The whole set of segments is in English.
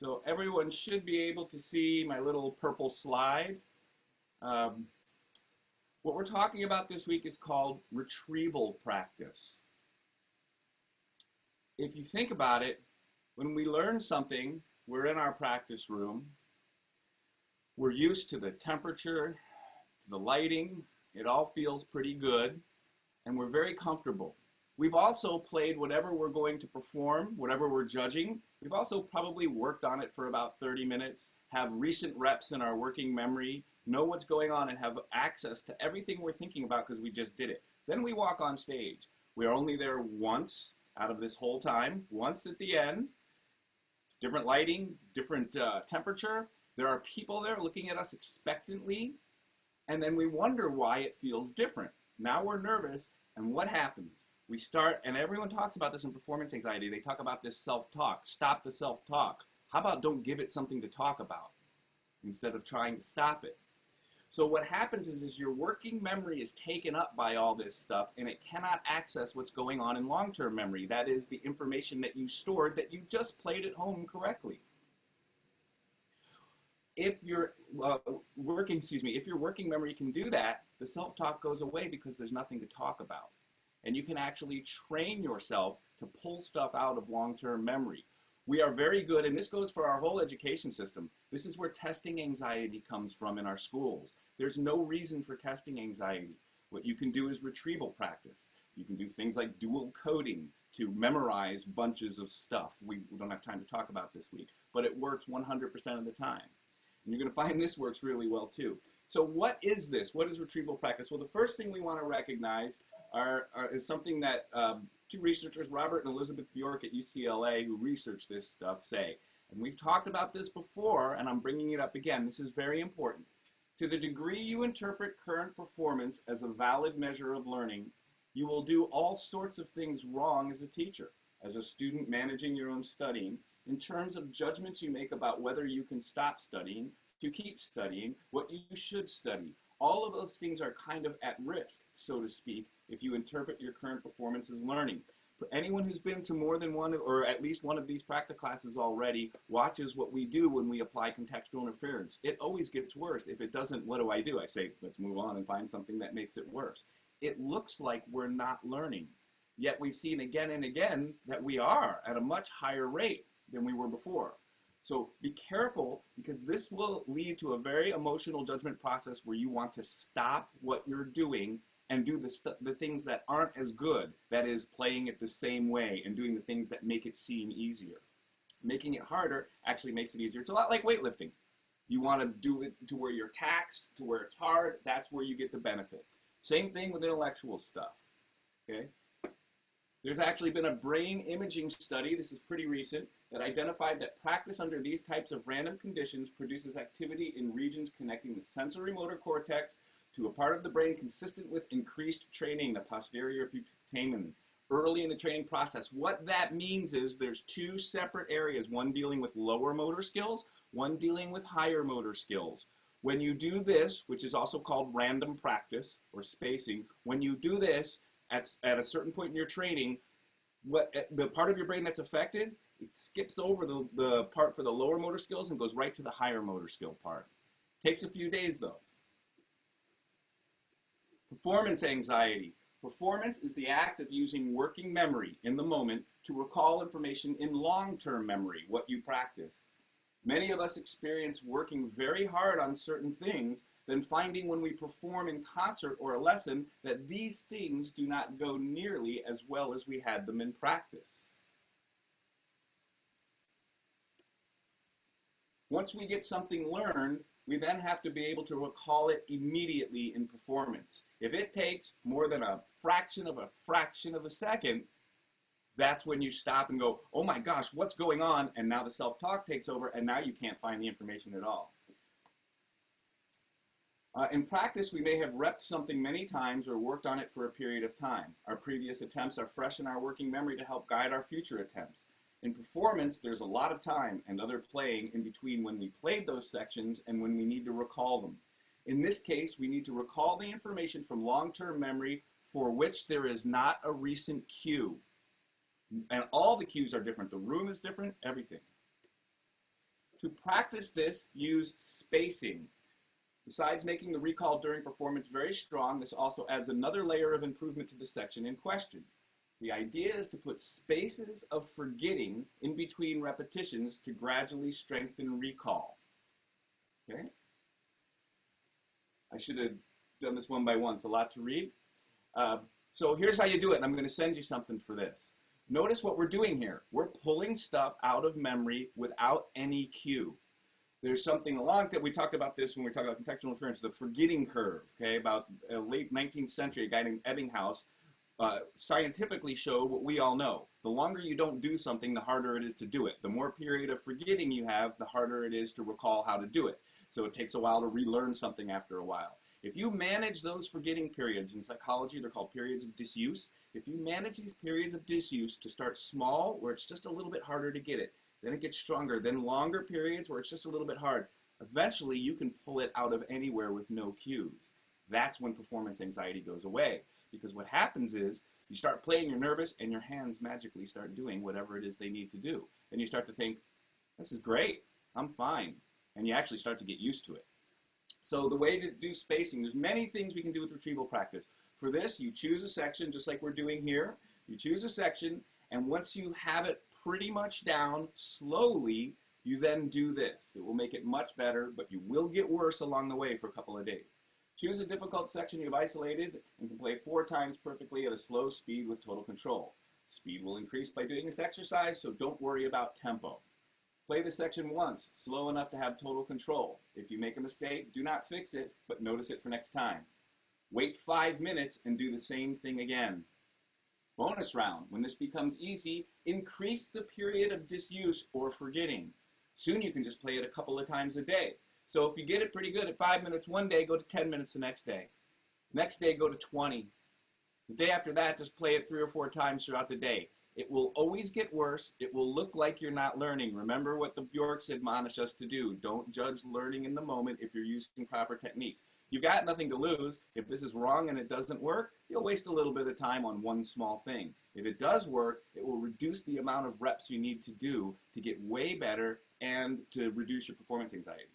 So everyone should be able to see my little purple slide. What we're talking about this week is called retrieval practice. If you think about it, when we learn something, we're in our practice room. We're used to the temperature, to the lighting. It all feels pretty good, and we're very comfortable. We've also played whatever we're going to perform, whatever we're judging. We've also probably worked on it for about 30 minutes, have recent reps in our working memory, know what's going on, and have access to everything we're thinking about because we just did it. Then we walk on stage. We are only there once out of this whole time, once at the end. It's different lighting, different temperature. There are people there looking at us expectantly, and then we wonder why it feels different. Now we're nervous, and what happens? We start, and everyone talks about this in performance anxiety. They talk about this self-talk. Stop the self-talk. How about don't give it something to talk about instead of trying to stop it? So what happens is your working memory is taken up by all this stuff, and it cannot access what's going on in long-term memory. That is the information that you stored that you just played at home correctly. If your working memory can do that, the self-talk goes away because there's nothing to talk about. And you can actually train yourself to pull stuff out of long-term memory. We are very good, and this goes for our whole education system. This is where testing anxiety comes from in our schools. There's no reason for testing anxiety. What you can do is retrieval practice. You can do things like dual coding to memorize bunches of stuff. We don't have time to talk about this week, but it works 100% of the time. And you're going to find this works really well too. So what is this? What is retrieval practice? Well, the first thing we want to recognize is something that two researchers, Robert and Elizabeth Bjork at UCLA, who researched this stuff, say. And we've talked about this before, and I'm bringing it up again. This is very important. To the degree you interpret current performance as a valid measure of learning, you will do all sorts of things wrong as a teacher, as a student managing your own studying, in terms of judgments you make about whether you can stop studying, to keep studying, what you should study. All of those things are kind of at risk, so to speak, if you interpret your current performance as learning. For anyone who's been to more than one, or at least one of these Practiclasses already, watches what we do when we apply contextual interference. It always gets worse. If it doesn't, what do? I say, let's move on and find something that makes it worse. It looks like we're not learning. Yet we've seen again and again that we are at a much higher rate than we were before. So be careful, because this will lead to a very emotional judgment process where you want to stop what you're doing and do the things that aren't as good. That is, playing it the same way and doing the things that make it seem easier. Making it harder actually makes it easier. It's a lot like weightlifting. You want to do it to where you're taxed, to where it's hard. That's where you get the benefit. Same thing with intellectual stuff. Okay? There's actually been a brain imaging study, this is pretty recent, that identified that practice under these types of random conditions produces activity in regions connecting the sensory motor cortex to a part of the brain consistent with increased training, the posterior putamen, early in the training process. What that means is there's two separate areas, one dealing with lower motor skills, one dealing with higher motor skills. When you do this, which is also called random practice or spacing, when you do this, at a certain point in your training, the part of your brain that's affected, it skips over the part for the lower motor skills and goes right to the higher motor skill part. Takes a few days though. Performance anxiety. Performance is the act of using working memory in the moment to recall information in long-term memory, what you practice. Many of us experience working very hard on certain things, then finding when we perform in concert or a lesson that these things do not go nearly as well as we had them in practice. Once we get something learned, we then have to be able to recall it immediately in performance. If it takes more than a fraction of a second, that's when you stop and go, oh my gosh, what's going on? And now the self-talk takes over, and now you can't find the information at all. In practice, we may have repped something many times or worked on it for a period of time. Our previous attempts are fresh in our working memory to help guide our future attempts. In performance, there's a lot of time and other playing in between when we played those sections and when we need to recall them. In this case, we need to recall the information from long-term memory for which there is not a recent cue. And all the cues are different. The room is different, everything. To practice this, use spacing. Besides making the recall during performance very strong, this also adds another layer of improvement to the section in question. The idea is to put spaces of forgetting in between repetitions to gradually strengthen recall. Okay? I should have done this one by one. It's a lot to read. So here's how you do it, and I'm going to send you something for this. Notice what we're doing here. We're pulling stuff out of memory without any cue. There's something along that we talked about this when we talked about contextual inference, the forgetting curve, okay, about late 19th century, a guy named Ebbinghaus scientifically showed what we all know. The longer you don't do something, the harder it is to do it. The more period of forgetting you have, the harder it is to recall how to do it. So it takes a while to relearn something after a while. If you manage those forgetting periods, in psychology they're called periods of disuse, if you manage these periods of disuse to start small, where it's just a little bit harder to get it, then it gets stronger, then longer periods where it's just a little bit hard, eventually you can pull it out of anywhere with no cues. That's when performance anxiety goes away. Because what happens is you start playing, you're nervous, and your hands magically start doing whatever it is they need to do. And you start to think, this is great, I'm fine. And you actually start to get used to it. So the way to do spacing, there's many things we can do with retrieval practice. For this, you choose a section, just like we're doing here. You choose a section, and once you have it pretty much down, slowly, you then do this. It will make it much better, but you will get worse along the way for a couple of days. Choose a difficult section you've isolated and can play 4 times perfectly at a slow speed with total control. Speed will increase by doing this exercise, so don't worry about tempo. Play the section once, slow enough to have total control. If you make a mistake, do not fix it, but notice it for next time. Wait 5 minutes and do the same thing again. Bonus round, when this becomes easy, increase the period of disuse or forgetting. Soon you can just play it a couple of times a day. So if you get it pretty good at 5 minutes one day, go to 10 minutes the next day. Next day, go to 20. The day after that, just play it 3 or 4 times throughout the day. It will always get worse. It will look like you're not learning. Remember what the Bjorks admonish us to do. Don't judge learning in the moment if you're using proper techniques. You've got nothing to lose. If this is wrong and it doesn't work, you'll waste a little bit of time on one small thing. If it does work, it will reduce the amount of reps you need to do to get way better and to reduce your performance anxiety.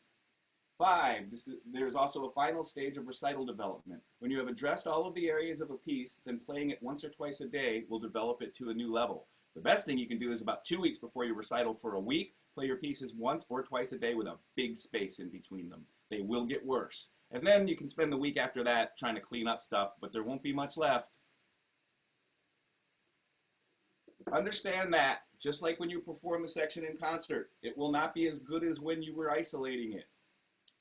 5, there's also a final stage of recital development. When you have addressed all of the areas of a piece, then playing it once or twice a day will develop it to a new level. The best thing you can do is about 2 weeks before your recital for a week, play your pieces once or twice a day with a big space in between them. They will get worse. And then you can spend the week after that trying to clean up stuff, but there won't be much left. Understand that, just like when you perform the section in concert, it will not be as good as when you were isolating it.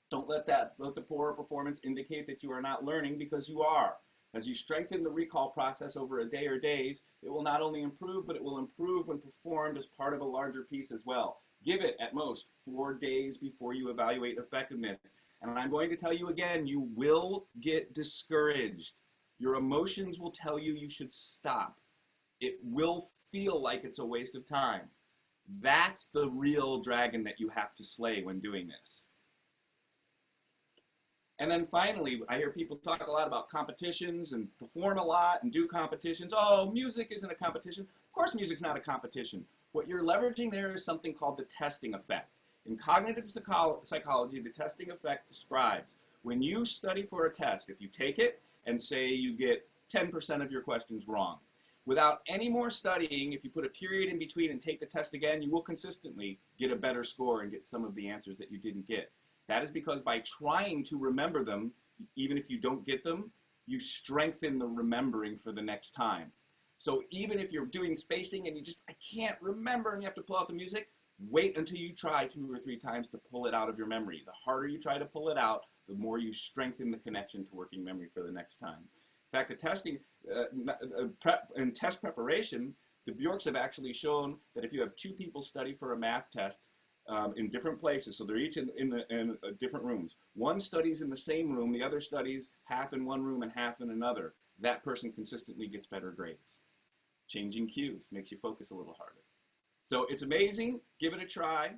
Don't let the poorer performance indicate that you are not learning, because you are. As you strengthen the recall process over a day or days, it will not only improve, but it will improve when performed as part of a larger piece as well. Give it, at most, 4 days before you evaluate effectiveness. And I'm going to tell you again, you will get discouraged. Your emotions will tell you you should stop. It will feel like it's a waste of time. That's the real dragon that you have to slay when doing this. And then finally, I hear people talk a lot about competitions and perform a lot and do competitions. Oh, music isn't a competition. Of course music's not a competition. What you're leveraging there is something called the testing effect. In cognitive psychology, the testing effect describes when you study for a test, if you take it and say you get 10% of your questions wrong, without any more studying, if you put a period in between and take the test again, you will consistently get a better score and get some of the answers that you didn't get. That is because by trying to remember them, even if you don't get them, you strengthen the remembering for the next time. So even if you're doing spacing and I can't remember, and you have to pull out the music, wait until you try 2 or 3 times to pull it out of your memory. The harder you try to pull it out, the more you strengthen the connection to working memory for the next time. In fact, the testing, in test preparation, the Bjorks have actually shown that if you have 2 people study for a math test, in different places, so they're each in different rooms. One studies in the same room, the other studies half in one room and half in another. That person consistently gets better grades. Changing cues makes you focus a little harder. So it's amazing. Give it a try.